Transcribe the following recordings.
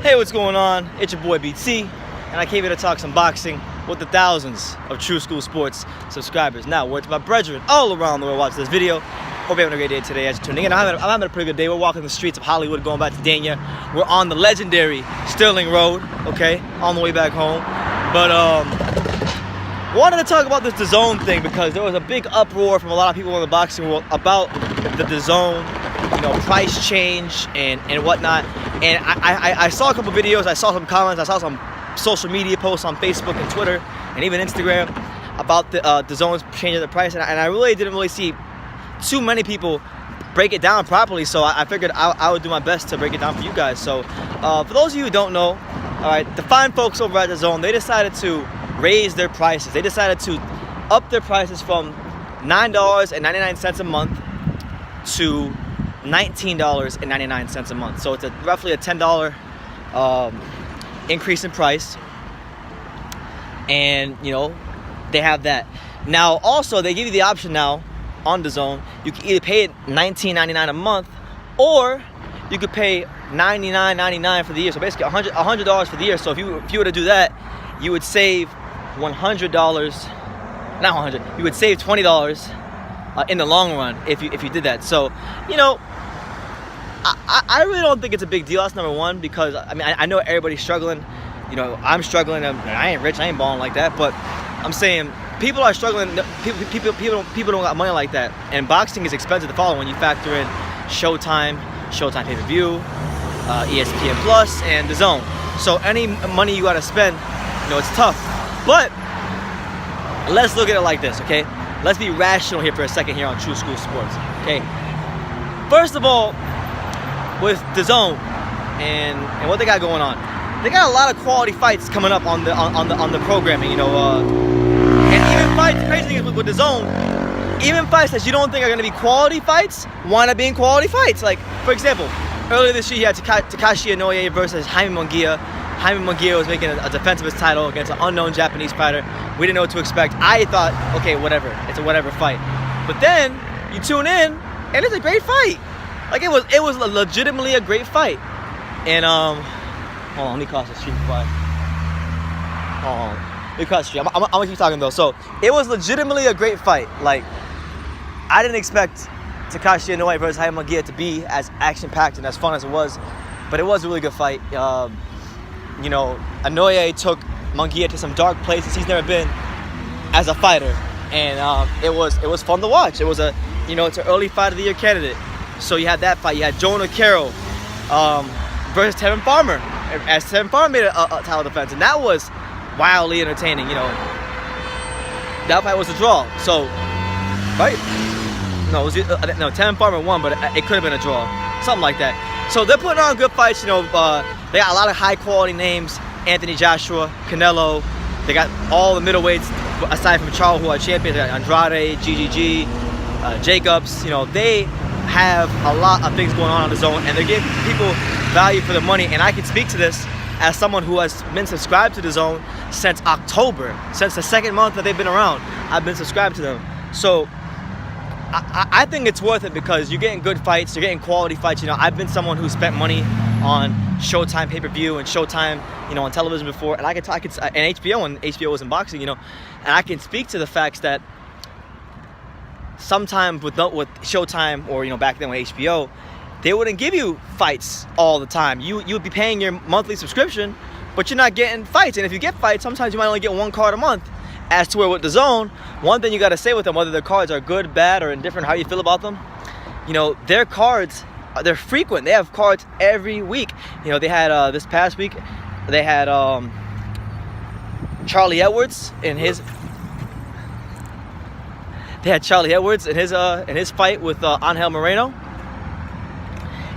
Hey, what's going on? It's your boy BT, and I came here to talk some boxing with the thousands of True School Sports subscribers. Now, word to my brethren all around the world watching this video. Hope you're having a great day today as you're tuning in. I'm having a pretty good day. We're walking the streets of Hollywood, going back to Dania. We're on the legendary Sterling Road, okay, on the way back home. But wanted to talk about this Dazn thing because there was a big uproar from a lot of people in the boxing world about the Dazn, price change and whatnot. And I saw a couple videos, I saw some comments, I saw some social media posts on Facebook and Twitter and even Instagram about the Dazn's changing the price, and I really didn't see too many people break it down properly, so I figured I would do my best to break it down for you guys. So for those of you who don't know, all right, the fine folks over at Dazn, they decided to raise their prices. They decided to up their prices from $9.99 a month to $19.99 a month. So it's roughly a $10 increase in price, and they have that. Now also they give you the option now on Dazn. You can either pay it $19.99 a month, or you could pay $99.99 for the year. So basically $100 for the year. So if you were to do that, you would save $100. Not 100. You would save $20 in the long run if you did that. So I really don't think it's a big deal. That's number one, because I know everybody's struggling. I'm struggling. I ain't rich. I ain't balling like that. But I'm saying people are struggling. People don't got money like that. And boxing is expensive to follow when you factor in Showtime pay-per-view, ESPN Plus, and Dazn. So any money you got to spend, it's tough. But let's look at it like this, okay? Let's be rational here for a second here on True School Sports, okay? First of all, with Dazn and what they got going on, they got a lot of quality fights coming up on the programming, and even fights. Crazy thing is with Dazn, even fights that you don't think are going to be quality fights wind up being quality fights. Like, for example, earlier this year you had Takashi Inoue versus Jaime Munguia. Jaime Munguia was making a defense of his title against an unknown Japanese fighter. We didn't know what to expect. I thought, okay, whatever, it's a whatever fight. But then you tune in, and it's a great fight. Like, it was legitimately a great fight. And hold on, let me cross the street before hold on, let me cross the street. I'm gonna keep talking though. So it was legitimately a great fight. Like, I didn't expect Takashi Inoue versus Jaime Munguia to be as action-packed and as fun as it was, but it was a really good fight. Inoue took Munguia to some dark places he's never been as a fighter, and it was fun to watch. It was it's an early fight of the year candidate. So you had that fight. You had Jonah Carroll versus Tevin Farmer, as Tevin Farmer made a title defense, and that was wildly entertaining. That fight was a draw. So, right? No, Tevin Farmer won, but it could have been a draw, something like that. So they're putting on good fights. They got a lot of high quality names: Anthony Joshua, Canelo. They got all the middleweights aside from Charles who are champions. They got Andrade, GGG, Jacobs. They have a lot of things going on Dazn, and they're giving people value for their money. And I can speak to this as someone who has been subscribed to Dazn since October, since the second month that they've been around. I've been subscribed to them. So I think it's worth it because you're getting good fights, you're getting quality fights. I've been someone who spent money on Showtime pay-per-view and Showtime, on television before, and and HBO when HBO was in boxing, and I can speak to the facts that sometimes with Showtime or back then with HBO, they wouldn't give you fights all the time. You would be paying your monthly subscription, but you're not getting fights. And if you get fights, sometimes you might only get one card a month. As to where with Dazn, one thing you got to say with them, whether their cards are good, bad, or indifferent, how you feel about them, their cards, they're frequent. They have cards every week. They had this past week, they had Charlie Edwards in his. They had Charlie Edwards in his fight with Angel Moreno,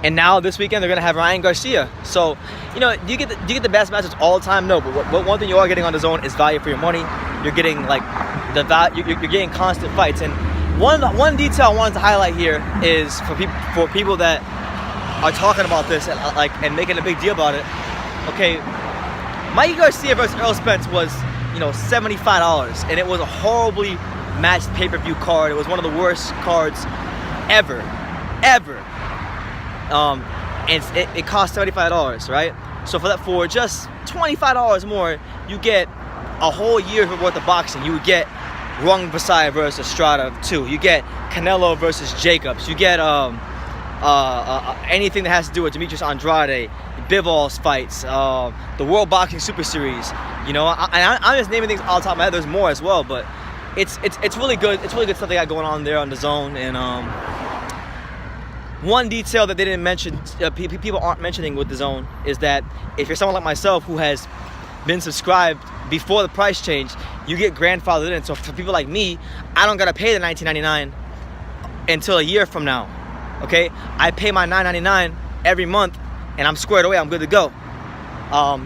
and now this weekend they're gonna have Ryan Garcia. So, you get the best matches all the time. No, but one thing you are getting on Dazn is value for your money. You're getting you're getting constant fights. And one detail I wanted to highlight here is for people that are talking about this and making a big deal about it. Okay, Mikey Garcia versus Errol Spence was $75, and it was a horribly matched pay-per-view card. It was one of the worst cards ever. and it costs $75, right? So for just $25 more, you get a whole year's worth of boxing. You would get Rung Vasai versus Estrada 2. You get Canelo versus Jacobs. You get anything that has to do with Demetrius Andrade, Bivol fights, the World Boxing Super Series. You know, I'm just naming things all the top of my head. There's more as well, but it's really good. It's really good stuff they got going on there on DAZN. And one detail that they didn't mention, people aren't mentioning with DAZN, is that if you're someone like myself who has been subscribed before the price change, you get grandfathered in. So for people like me, I don't gotta pay the $19.99 until a year from now. Okay, I pay my $9.99 every month, and I'm squared away. I'm good to go.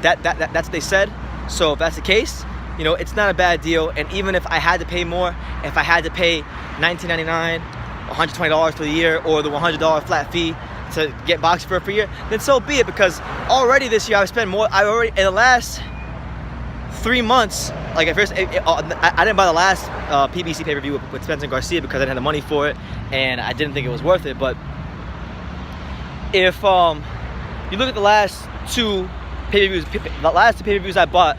That's what they said. So if that's the case, you know, it's not a bad deal. And even if I had to pay more, if I had to pay $19.99, $120 for the year, or the $100 flat fee to get boxing for a free year, then so be it. Because already this year I've spent more. In the last 3 months, like at first, I didn't buy the last PBC pay-per-view with Spencer Garcia because I didn't have the money for it, and I didn't think it was worth it. But if you look at the last two pay-per-views I bought,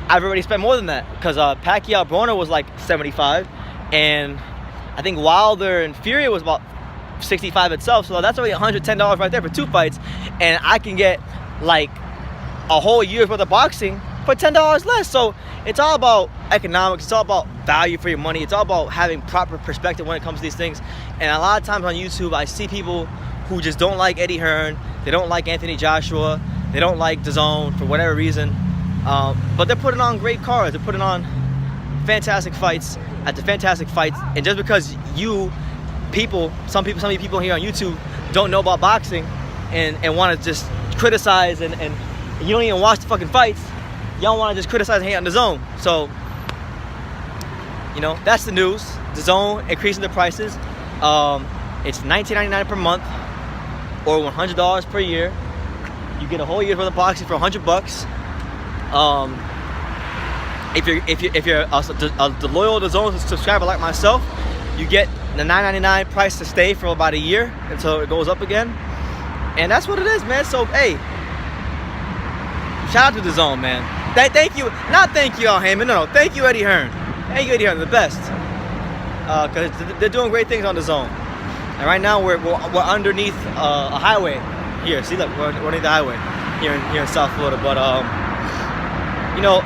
I've already spent more than that, because Pacquiao Broner was like $75, and I think Wilder and Fury was about $65 itself. So that's already $110 right there for 2 fights, and I can get like a whole year's worth of boxing for $10 less. So it's all about economics. It's all about value for your money. It's all about having proper perspective when it comes to these things. And a lot of times on YouTube, I see people who just don't like Eddie Hearn. They don't like Anthony Joshua. They don't like DAZN for whatever reason. But they're putting on great cards. They're putting on fantastic fights after fantastic fights. And just because some people here on YouTube don't know about boxing and want to just criticize and you don't even watch the fucking fights, y'all want to just criticize and hate on DAZN. So, you know, that's the news. DAZN increasing the prices. It's $19.99 per month, or $100 per year. You get a whole year's worth of boxing for $100. If you're a loyal DAZN subscriber like myself, you get the $9.99 price to stay for about a year until it goes up again. And that's what it is, man. So hey, shout out to DAZN, man. Thank you, not thank you, Al Heyman. No, thank you, Eddie Hearn. Thank you, Eddie Hearn, the best. Because they're doing great things on DAZN. And right now we're underneath a highway here. See, look, we're underneath the highway here in South Florida. But you know,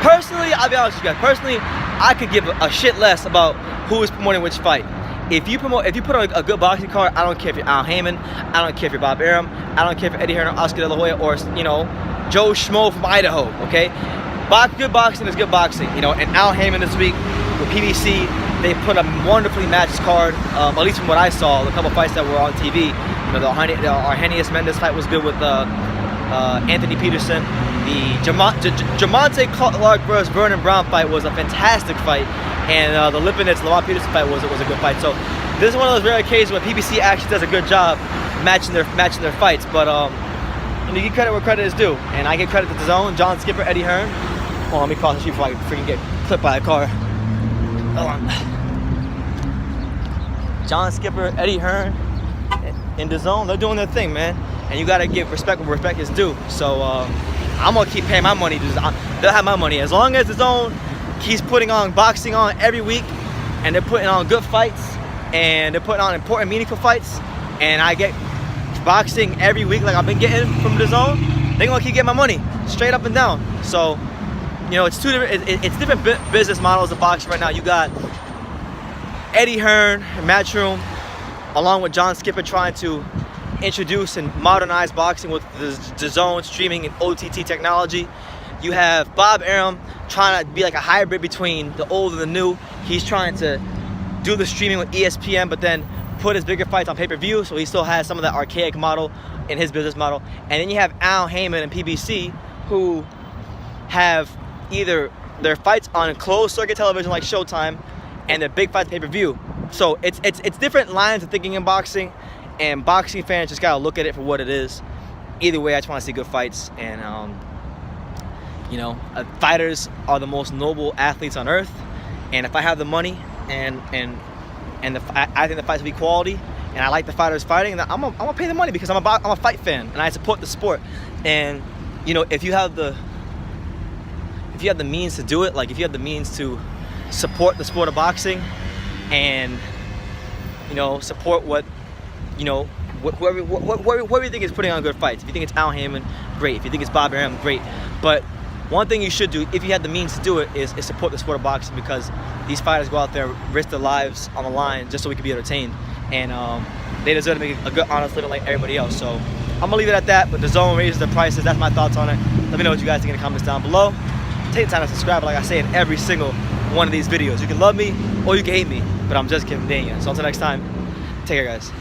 personally, I'll be honest with you guys. Personally, I could give a shit less about who is promoting which fight. If you put on a good boxing card, I don't care if you're Al Heyman, I don't care if you're Bob Arum, I don't care if you're Eddie Hearn or Oscar De La Hoya, or you know, Joe Schmo from Idaho. Okay, good boxing is good boxing. You know, and Al Heyman this week with PBC, they put a wonderfully matched card. At least from what I saw, the couple fights that were on TV. You know, the Arrhenius Mendes fight was good with Anthony Peterson. The Jamonte Clark versus Vernon Brown fight was a fantastic fight, and the Lipinets Lamont Peterson fight was a good fight. So this is one of those rare occasions where PBC actually does a good job matching their fights. But you give credit where credit is due, and I give credit to DAZN, John Skipper, Eddie Hearn. Hold on, let me cross the street before I freaking get clipped by a car. Hold on. John Skipper, Eddie Hearn, and DAZN, they're doing their thing, man. And you gotta give respect where respect is due. So I'm gonna keep paying my money. They'll have my money as long as DAZN keeps putting on boxing on every week, and they're putting on good fights, and they're putting on important, meaningful fights, and I get boxing every week like I've been getting from DAZN. They're gonna keep getting my money straight up and down. So, you know, it's different business models of boxing right now. You got Eddie Hearn and Matchroom, along with John Skipper, trying to introduce and modernize boxing with the DAZN streaming and OTT technology. You have Bob Arum trying to be like a hybrid between the old and the new. He's trying to do the streaming with ESPN, but then put his bigger fights on pay-per-view, so he still has some of that archaic model in his business model. And then you have Al Heyman and PBC, who have either their fights on closed circuit television like Showtime, and their big fights pay-per-view. So it's different lines of thinking in boxing, and boxing fans just gotta look at it for what it is. Either way, I just want to see good fights, and you know, fighters are the most noble athletes on earth. And if I have the money and I think the fights will be quality, and I like the fighters fighting, then I'm gonna pay the money because I'm a fight fan and I support the sport. And you know, if you have the means to do it, like if you have the means to support the sport of boxing, and you know, support what, you know, whoever you think is putting on good fights. If you think it's Al Haymon, great. If you think it's Bob Arum, great. But one thing you should do, if you had the means to do it, is support the sport of boxing, because these fighters go out there, risk their lives on the line just so we can be entertained, and they deserve to make a good, honest living like everybody else. So I'm gonna leave it at that. But Dazn raises the prices. That's my thoughts on it. Let me know what you guys think in the comments down below. Take the time to subscribe, like I say in every single one of these videos. You can love me or you can hate me, but I'm just kidding, dang it. So until next time, take care, guys.